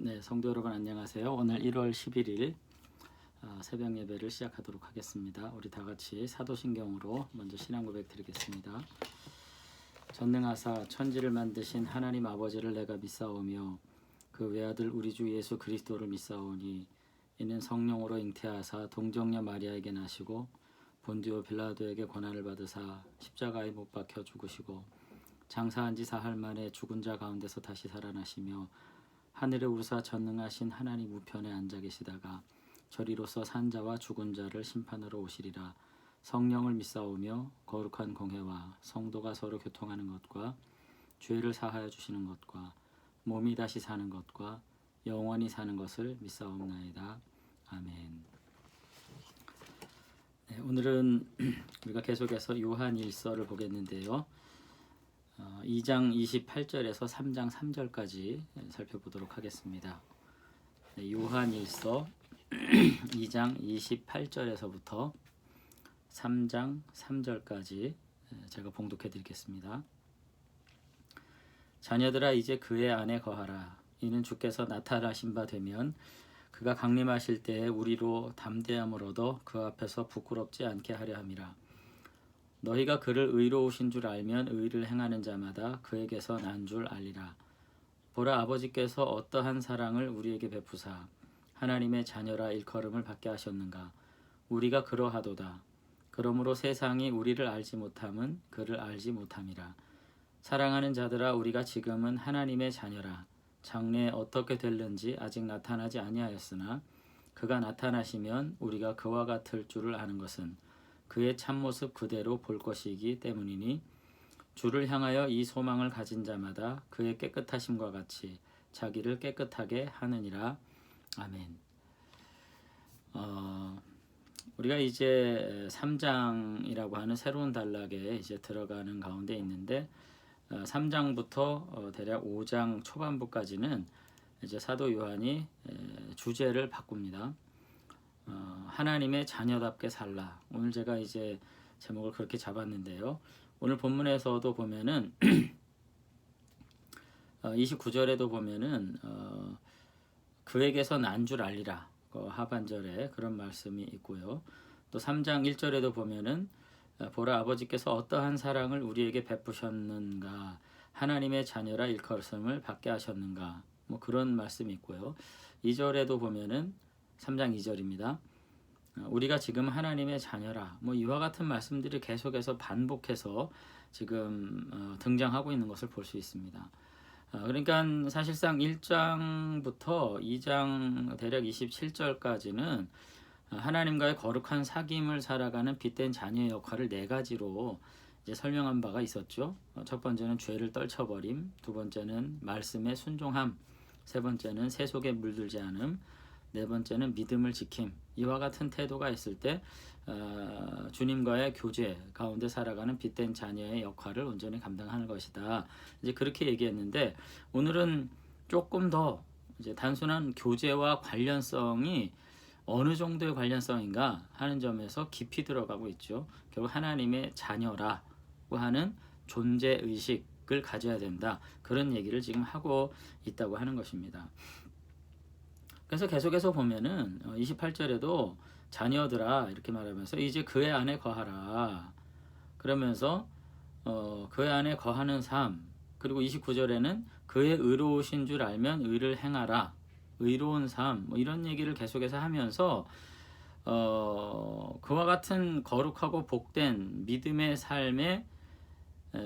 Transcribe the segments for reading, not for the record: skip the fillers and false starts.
네, 성도 여러분 안녕하세요. 오늘 1월 11일 새벽 예배를 시작하도록 하겠습니다. 우리 다 같이 사도신경으로 먼저 신앙 고백 드리겠습니다. 전능하사 천지를 만드신 하나님 아버지를 내가 믿사오며 그 외아들 우리 주 예수 그리스도를 믿사오니 이는 성령으로 잉태하사 동정녀 마리아에게 나시고 본디오 빌라도에게 고난을 받으사 십자가에 못 박혀 죽으시고 장사한 지 사흘 만에 죽은 자 가운데서 다시 살아나시며 하늘에 우르사 전능하신 하나님 우편에 앉아 계시다가 저리로서 산 자와 죽은 자를 심판하러 오시리라. 성령을 믿사오며 거룩한 공회와 성도가 서로 교통하는 것과 죄를 사하여 주시는 것과 몸이 다시 사는 것과 영원히 사는 것을 믿사옵나이다. 아멘. 네, 오늘은 우리가 계속해서 요한 1서를 보겠는데요. 2장 28절에서 3장 3절까지 살펴보도록 하겠습니다. 네, 요한 1서 2장 28절에서부터 3장 3절까지 제가 봉독해 드리겠습니다. 자녀들아 이제 그의 안에 거하라. 이는 주께서 나타나신 바 되면 그가 강림하실 때에 우리로 담대함을 얻어 그 앞에서 부끄럽지 않게 하려 함이라. 너희가 그를 의로우신 줄 알면 의를 행하는 자마다 그에게서 난 줄 알리라. 보라, 아버지께서 어떠한 사랑을 우리에게 베푸사 하나님의 자녀라 일컬음을 받게 하셨는가. 우리가 그러하도다. 그러므로 세상이 우리를 알지 못함은 그를 알지 못함이라. 사랑하는 자들아, 우리가 지금은 하나님의 자녀라. 장래에 어떻게 될는지 아직 나타나지 아니하였으나 그가 나타나시면 우리가 그와 같을 줄을 아는 것은 그의 참모습 그대로 볼 것이기 때문이니 주를 향하여 이 소망을 가진 자마다 그의 깨끗하심과 같이 자기를 깨끗하게 하느니라. 아멘. 우리가 이제 3장이라고 하는 새로운 단락에 이제 들어가는 가운데 있는데 3장부터 대략 5장 초반부까지는 이제 사도 요한이 주제를 바꿉니다. 하나님의 자녀답게 살라. 오늘 제가 이제 제목을 그렇게 잡았는데요. 오늘 본문에서도 보면은 29절에도 보면은 그에게서 난 줄 알리라. 하반절에 그런 말씀이 있고요. 또 3장 1절에도 보면은 보라, 아버지께서 어떠한 사랑을 우리에게 베푸셨는가. 하나님의 자녀라 일컬음을 받게 하셨는가. 뭐 그런 말씀이 있고요. 2절에도 보면은 3장 2절입니다. 우리가 지금 하나님의 자녀라. 뭐 이와 같은 말씀들이 계속해서 반복해서 지금 등장하고 있는 것을 볼 수 있습니다. 그러니까 사실상 1장부터 2장 대략 27절까지는 하나님과의 거룩한 사귐을 살아가는 빛된 자녀의 역할을 네 가지로 이제 설명한 바가 있었죠. 첫 번째는 죄를 떨쳐버림, 두 번째는 말씀의 순종함, 세 번째는 세속에 물들지 않음, 네 번째는 믿음을 지킴. 이와 같은 태도가 있을 때 주님과의 교제 가운데 살아가는 빛된 자녀의 역할을 온전히 감당하는 것이다. 이제 그렇게 얘기했는데 오늘은 조금 더 이제 단순한 교제와 관련성이 어느 정도의 관련성인가 하는 점에서 깊이 들어가고 있죠. 결국 하나님의 자녀라고 하는 존재 의식을 가져야 된다. 그런 얘기를 지금 하고 있다고 하는 것입니다. 그래서 계속해서 보면은 28절에도 자녀들아 이렇게 말하면서 이제 그의 안에 거하라. 그러면서 그의 안에 거하는 삶. 그리고 29절에는 그의 의로우신 줄 알면 의를 행하라. 의로운 삶. 뭐 이런 얘기를 계속해서 하면서 그와 같은 거룩하고 복된 믿음의 삶의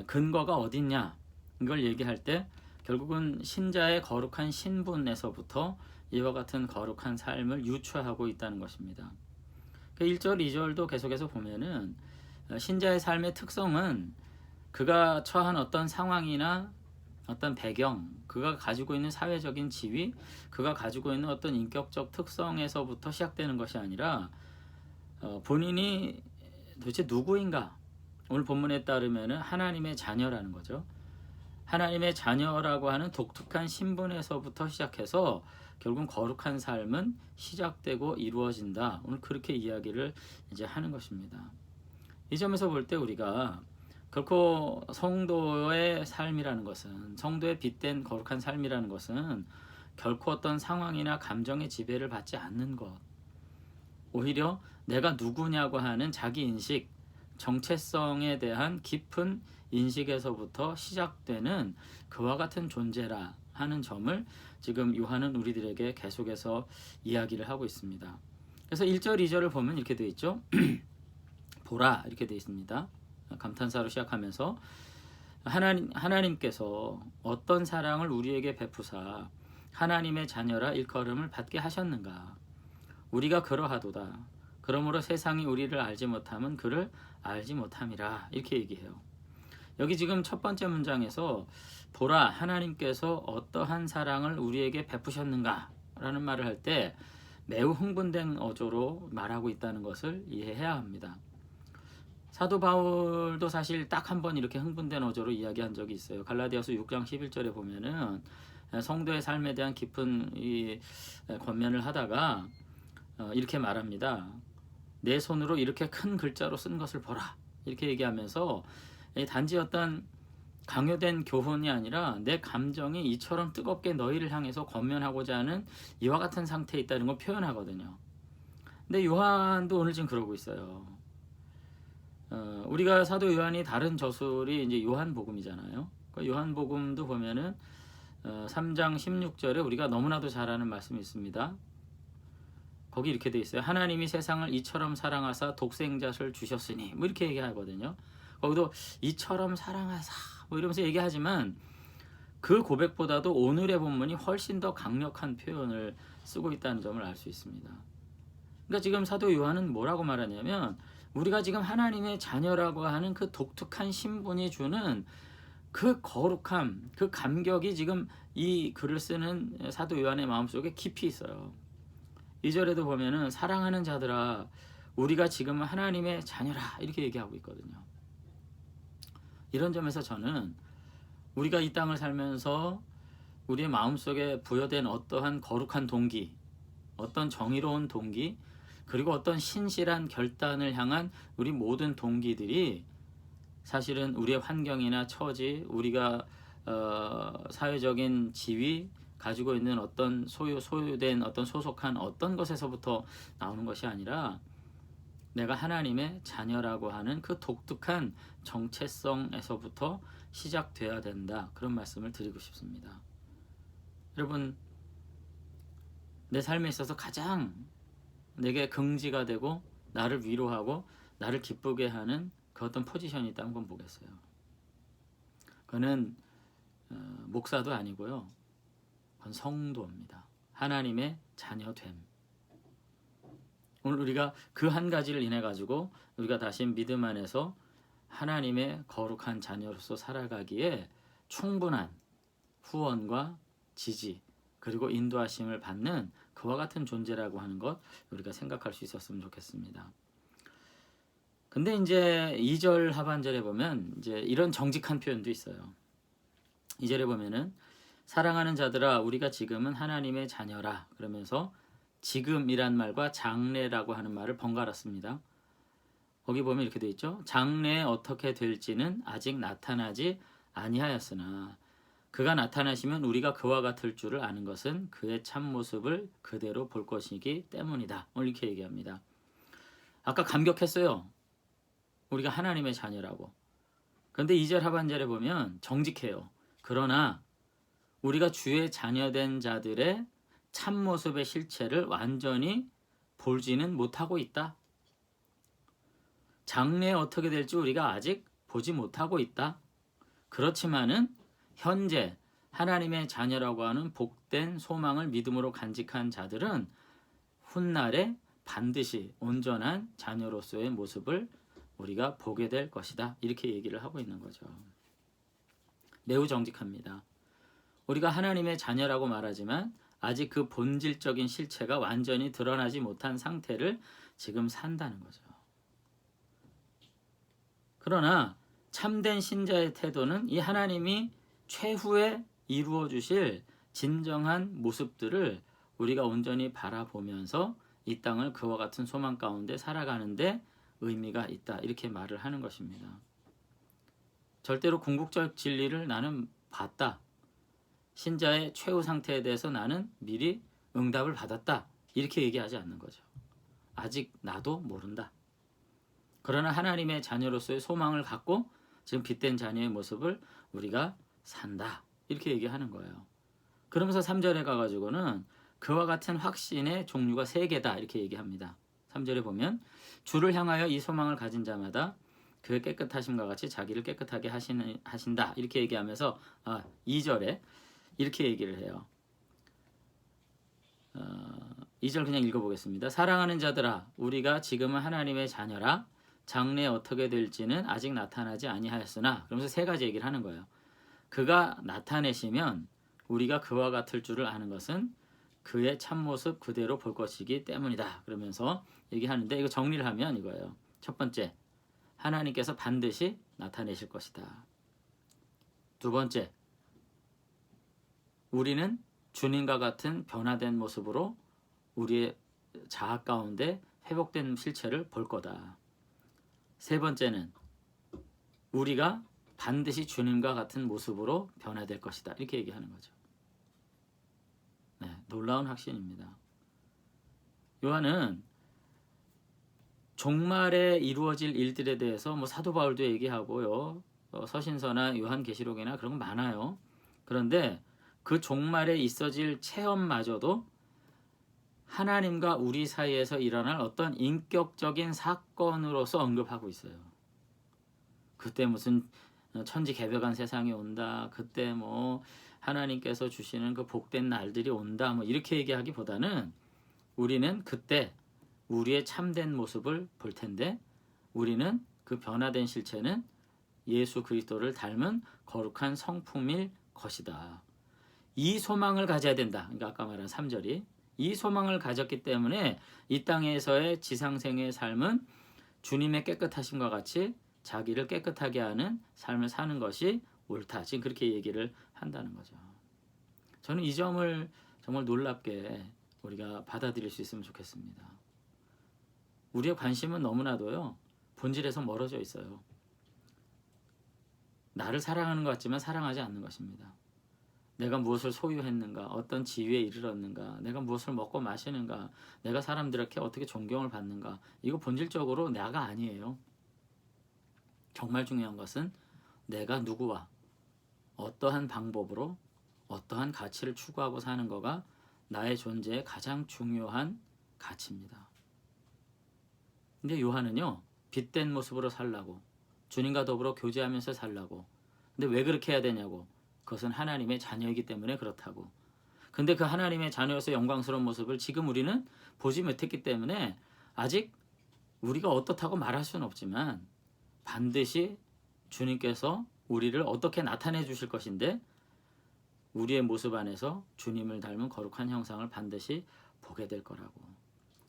근거가 어딨냐. 이걸 얘기할 때 결국은 신자의 거룩한 신분에서부터 이와 같은 거룩한 삶을 유추하고 있다는 것입니다. 1절, 2절도 계속해서 보면은 신자의 삶의 특성은 그가 처한 어떤 상황이나 어떤 배경, 그가 가지고 있는 사회적인 지위, 그가 가지고 있는 어떤 인격적 특성에서부터 시작되는 것이 아니라 본인이 도대체 누구인가? 오늘 본문에 따르면은 하나님의 자녀라는 거죠. 하나님의 자녀라고 하는 독특한 신분에서부터 시작해서 결국 거룩한 삶은 시작되고 이루어진다. 오늘 그렇게 이야기를 이제 하는 것입니다. 이 점에서 볼 때 우리가 결코 성도의 삶이라는 것은, 성도의 빛된 거룩한 삶이라는 것은 결코 어떤 상황이나 감정의 지배를 받지 않는 것. 오히려 내가 누구냐고 하는 자기 인식, 정체성에 대한 깊은 인식에서부터 시작되는 그와 같은 존재라 하는 점을 지금 요한은 우리들에게 계속해서 이야기를 하고 있습니다. 그래서 1절, 2절을 보면 이렇게 되어 있죠. 보라 이렇게 되어 있습니다. 감탄사로 시작하면서 하나님께서 어떤 사랑을 우리에게 베푸사 하나님의 자녀라 일컬음을 받게 하셨는가. 우리가 그러하도다. 그러므로 세상이 우리를 알지 못함은 그를 알지 못함이라. 이렇게 얘기해요. 여기 지금 첫 번째 문장에서 보라 하나님께서 어떠한 사랑을 우리에게 베푸셨는가 라는 말을 할 때 매우 흥분된 어조로 말하고 있다는 것을 이해해야 합니다. 사도 바울도 사실 딱 한 번 이렇게 흥분된 어조로 이야기한 적이 있어요. 갈라디아서 6장 11절에 보면은 성도의 삶에 대한 깊은 이 권면을 하다가 이렇게 말합니다. 내 손으로 이렇게 큰 글자로 쓴 것을 보라. 이렇게 얘기하면서 단지 어떤 강요된 교훈이 아니라 내 감정이 이처럼 뜨겁게 너희를 향해서 권면하고자 하는 이와 같은 상태에 있다는 걸 표현하거든요. 근데 요한도 오늘 지금 그러고 있어요. 우리가 사도 요한이 다른 저술이 이제 요한복음이잖아요. 그러니까 요한복음도 보면은 3장 16절에 우리가 너무나도 잘 아는 말씀이 있습니다. 거기 이렇게 돼 있어요. 하나님이 세상을 이처럼 사랑하사 독생자를 주셨으니 뭐 이렇게 얘기하거든요. 거기도 이처럼 사랑하사 뭐 이러면서 얘기하지만 그 고백보다도 오늘의 본문이 훨씬 더 강력한 표현을 쓰고 있다는 점을 알 수 있습니다. 그러니까 지금 사도 요한은 뭐라고 말하냐면 우리가 지금 하나님의 자녀라고 하는 그 독특한 신분이 주는 그 거룩함, 그 감격이 지금 이 글을 쓰는 사도 요한의 마음속에 깊이 있어요. 2절에도 보면은 사랑하는 자들아 우리가 지금은 하나님의 자녀라 이렇게 얘기하고 있거든요. 이런 점에서 저는 우리가 이 땅을 살면서 우리의 마음속에 부여된 어떠한 거룩한 동기, 어떤 정의로운 동기, 그리고 어떤 신실한 결단을 향한 우리 모든 동기들이 사실은 우리의 환경이나 처지, 우리가 사회적인 지위, 가지고 있는 어떤 소유된 어떤 소속한 어떤 것에서부터 나오는 것이 아니라 내가 하나님의 자녀라고 하는 그 독특한 정체성에서부터 시작돼야 된다. 그런 말씀을 드리고 싶습니다. 여러분, 내 삶에 있어서 가장 내게 긍지가 되고 나를 위로하고 나를 기쁘게 하는 그 어떤 포지션이 있다 한번 보겠어요. 그는 목사도 아니고요. 그건 성도입니다. 하나님의 자녀됨. 오늘 우리가 그 한 가지를 인해 가지고 우리가 다시 믿음 안에서 하나님의 거룩한 자녀로서 살아가기에 충분한 후원과 지지 그리고 인도하심을 받는 그와 같은 존재라고 하는 것 우리가 생각할 수 있었으면 좋겠습니다. 근데 이제 2절 하반절에 보면 이제 이런 정직한 표현도 있어요. 2절에 보면은 사랑하는 자들아 우리가 지금은 하나님의 자녀라 그러면서 지금이란 말과 장래라고 하는 말을 번갈아 씁니다. 거기 보면 이렇게 돼 있죠. 장래에 어떻게 될지는 아직 나타나지 아니하였으나 그가 나타나시면 우리가 그와 같을 줄을 아는 것은 그의 참모습을 그대로 볼 것이기 때문이다. 이렇게 얘기합니다. 아까 감격했어요. 우리가 하나님의 자녀라고. 그런데 2절 하반절에 보면 정직해요. 그러나 우리가 주의 자녀된 자들의 참모습의 실체를 완전히 보지는 못하고 있다. 장래에 어떻게 될지 우리가 아직 보지 못하고 있다. 그렇지만은 현재 하나님의 자녀라고 하는 복된 소망을 믿음으로 간직한 자들은 훗날에 반드시 온전한 자녀로서의 모습을 우리가 보게 될 것이다. 이렇게 얘기를 하고 있는 거죠. 매우 정직합니다. 우리가 하나님의 자녀라고 말하지만 아직 그 본질적인 실체가 완전히 드러나지 못한 상태를 지금 산다는 거죠. 그러나 참된 신자의 태도는 이 하나님이 최후에 이루어 주실 진정한 모습들을 우리가 온전히 바라보면서 이 땅을 그와 같은 소망 가운데 살아가는데 의미가 있다. 이렇게 말을 하는 것입니다. 절대로 궁극적 진리를 나는 봤다. 신자의 최후 상태에 대해서 나는 미리 응답을 받았다. 이렇게 얘기하지 않는 거죠. 아직 나도 모른다. 그러나 하나님의 자녀로서의 소망을 갖고 지금 빛된 자녀의 모습을 우리가 산다. 이렇게 얘기하는 거예요. 그러면서 3절에 가가지고는 그와 같은 확신의 종류가 3개다. 이렇게 얘기합니다. 3절에 보면 주를 향하여 이 소망을 가진 자마다 그의 깨끗하심과 같이 자기를 깨끗하게 하신다. 이렇게 얘기하면서 2절에 이렇게 얘기를 해요. 2절 그냥 읽어보겠습니다. 사랑하는 자들아 우리가 지금은 하나님의 자녀라 장래에 어떻게 될지는 아직 나타나지 아니하였으나 그러면서 3가지 얘기를 하는 거예요. 그가 나타내시면 우리가 그와 같을 줄을 아는 것은 그의 참모습 그대로 볼 것이기 때문이다. 그러면서 얘기하는데 이거 정리를 하면 이거예요. 첫 번째, 하나님께서 반드시 나타내실 것이다. 두 번째, 우리는 주님과 같은 변화된 모습으로 우리의 자아 가운데 회복된 실체를 볼 거다. 세 번째는 우리가 반드시 주님과 같은 모습으로 변화될 것이다. 이렇게 얘기하는 거죠. 네, 놀라운 확신입니다. 요한은 종말에 이루어질 일들에 대해서 사도 바울도 얘기하고요. 서신서나 요한계시록이나 그런 거 많아요. 그런데 그 종말에 있어질 체험마저도 하나님과 우리 사이에서 일어날 어떤 인격적인 사건으로서 언급하고 있어요. 그때 무슨 천지개벽한 세상이 온다. 그때 하나님께서 주시는 그 복된 날들이 온다. 이렇게 얘기하기보다는 우리는 그때 우리의 참된 모습을 볼 텐데 우리는 그 변화된 실체는 예수 그리스도를 닮은 거룩한 성품일 것이다. 이 소망을 가져야 된다. 그러니까 아까 말한 3절이 이 소망을 가졌기 때문에 이 땅에서의 지상생의 삶은 주님의 깨끗하심과 같이 자기를 깨끗하게 하는 삶을 사는 것이 옳다. 지금 그렇게 얘기를 한다는 거죠. 저는 이 점을 정말 놀랍게 우리가 받아들일 수 있으면 좋겠습니다. 우리의 관심은 너무나도요 본질에서 멀어져 있어요. 나를 사랑하는 것 같지만 사랑하지 않는 것입니다. 내가 무엇을 소유했는가, 어떤 지위에 이르렀는가, 내가 무엇을 먹고 마시는가, 내가 사람들에게 어떻게 존경을 받는가, 이거 본질적으로 나가 아니에요. 정말 중요한 것은 내가 누구와 어떠한 방법으로 어떠한 가치를 추구하고 사는 거가 나의 존재의 가장 중요한 가치입니다. 근데 요한은요 빛된 모습으로 살라고 주님과 더불어 교제하면서 살라고. 근데 왜 그렇게 해야 되냐고. 그것은 하나님의 자녀이기 때문에 그렇다고. 근데 그 하나님의 자녀로서 영광스러운 모습을 지금 우리는 보지 못했기 때문에 아직 우리가 어떻다고 말할 수는 없지만 반드시 주님께서 우리를 어떻게 나타내 주실 것인데 우리의 모습 안에서 주님을 닮은 거룩한 형상을 반드시 보게 될 거라고.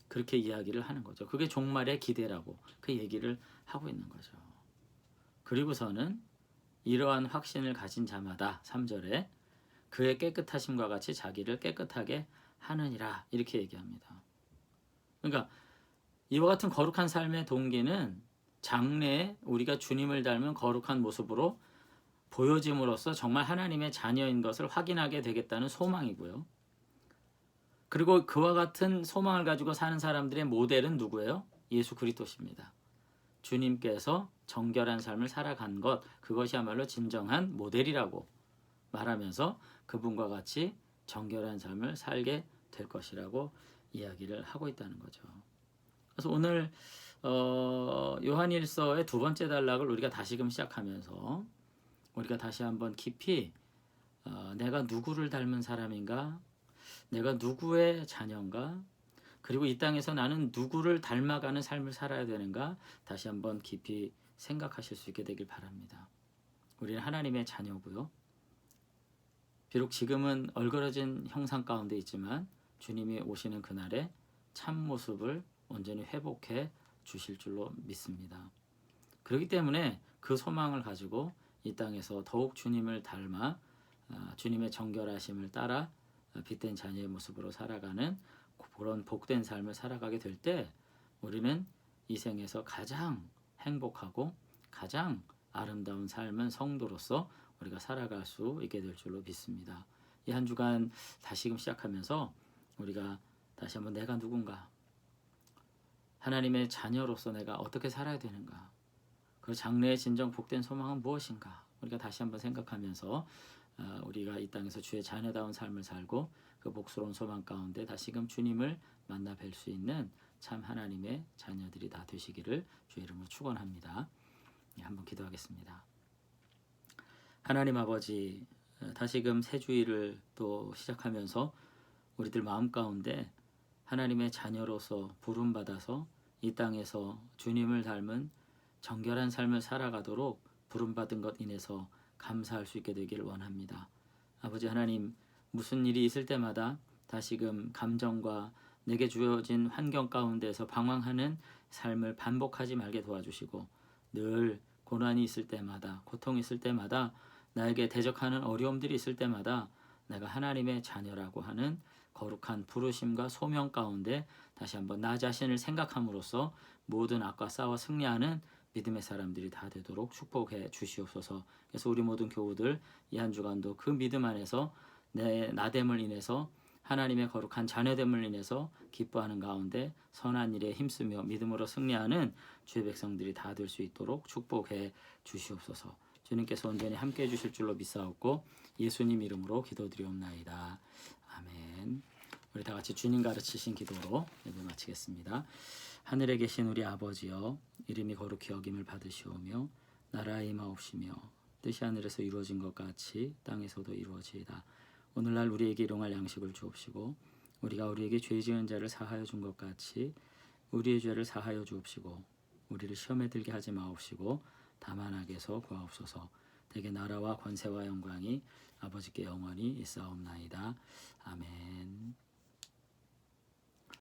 그렇게 이야기를 하는 거죠. 그게 종말의 기대라고 그 얘기를 하고 있는 거죠. 그리고서는 이러한 확신을 가진 자마다 3절에 그의 깨끗하심과 같이 자기를 깨끗하게 하느니라 이렇게 얘기합니다. 그러니까 이와 같은 거룩한 삶의 동기는 장래에 우리가 주님을 닮은 거룩한 모습으로 보여짐으로써 정말 하나님의 자녀인 것을 확인하게 되겠다는 소망이고요. 그리고 그와 같은 소망을 가지고 사는 사람들의 모델은 누구예요? 예수 그리스도십니다. 주님께서 정결한 삶을 살아간 것, 그것이야말로 진정한 모델이라고 말하면서 그분과 같이 정결한 삶을 살게 될 것이라고 이야기를 하고 있다는 거죠. 그래서 오늘 요한일서의 2번째 단락을 우리가 다시금 시작하면서 우리가 다시 한번 깊이 내가 누구를 닮은 사람인가, 내가 누구의 자녀인가, 그리고 이 땅에서 나는 누구를 닮아가는 삶을 살아야 되는가 다시 한번 깊이 생각하실 수 있게 되길 바랍니다. 우리는 하나님의 자녀고요. 비록 지금은 얼그러진 형상 가운데 있지만 주님이 오시는 그날에 참모습을 온전히 회복해 주실 줄로 믿습니다. 그렇기 때문에 그 소망을 가지고 이 땅에서 더욱 주님을 닮아 주님의 정결하심을 따라 빛된 자녀의 모습으로 살아가는 그런 복된 삶을 살아가게 될 때 우리는 이 생에서 가장 행복하고 가장 아름다운 삶은 성도로서 우리가 살아갈 수 있게 될 줄로 믿습니다. 이 한 주간 다시금 시작하면서 우리가 다시 한번 내가 누군가, 하나님의 자녀로서 내가 어떻게 살아야 되는가, 그 장래의 진정 복된 소망은 무엇인가, 우리가 다시 한번 생각하면서 우리가 이 땅에서 주의 자녀다운 삶을 살고 그 복스러운 소망 가운데 다시금 주님을 만나 뵐 수 있는 참 하나님의 자녀들이 다 되시기를 주의 이름으로 축원합니다. 한번 기도하겠습니다. 하나님 아버지, 다시금 새 주일을 또 시작하면서 우리들 마음 가운데 하나님의 자녀로서 부름받아서 이 땅에서 주님을 닮은 정결한 삶을 살아가도록 부름받은 것 인해서 감사할 수 있게 되기를 원합니다. 아버지 하나님, 무슨 일이 있을 때마다 다시금 감정과 내게 주어진 환경 가운데서 방황하는 삶을 반복하지 말게 도와주시고, 늘 고난이 있을 때마다, 고통이 있을 때마다, 나에게 대적하는 어려움들이 있을 때마다 내가 하나님의 자녀라고 하는 거룩한 부르심과 소명 가운데 다시 한번 나 자신을 생각함으로써 모든 악과 싸워 승리하는 믿음의 사람들이 다 되도록 축복해 주시옵소서. 그래서 우리 모든 교우들 이 한 주간도 그 믿음 안에서 내 나됨을 인해서 하나님의 거룩한 자녀됨을 인해서 기뻐하는 가운데 선한 일에 힘쓰며 믿음으로 승리하는 주의 백성들이 다 될 수 있도록 축복해 주시옵소서. 주님께서 온전히 함께해 주실 줄로 믿사옵고 예수님 이름으로 기도드리옵나이다. 아멘. 우리 다 같이 주님 가르치신 기도로 예배 마치겠습니다. 하늘에 계신 우리 아버지여, 이름이 거룩히 여김을 받으시오며 나라의 임하옵시며 뜻이 하늘에서 이루어진 것 같이 땅에서도 이루어지이다. 오늘날 우리에게 일용할 양식을 주옵시고 우리가 우리에게 죄 지은 자를 사하여 준 것 같이 우리의 죄를 사하여 주옵시고 우리를 시험에 들게 하지 마옵시고 다만 악에서 구하옵소서. 대개 나라와 권세와 영광이 아버지께 영원히 있사옵나이다. 아멘.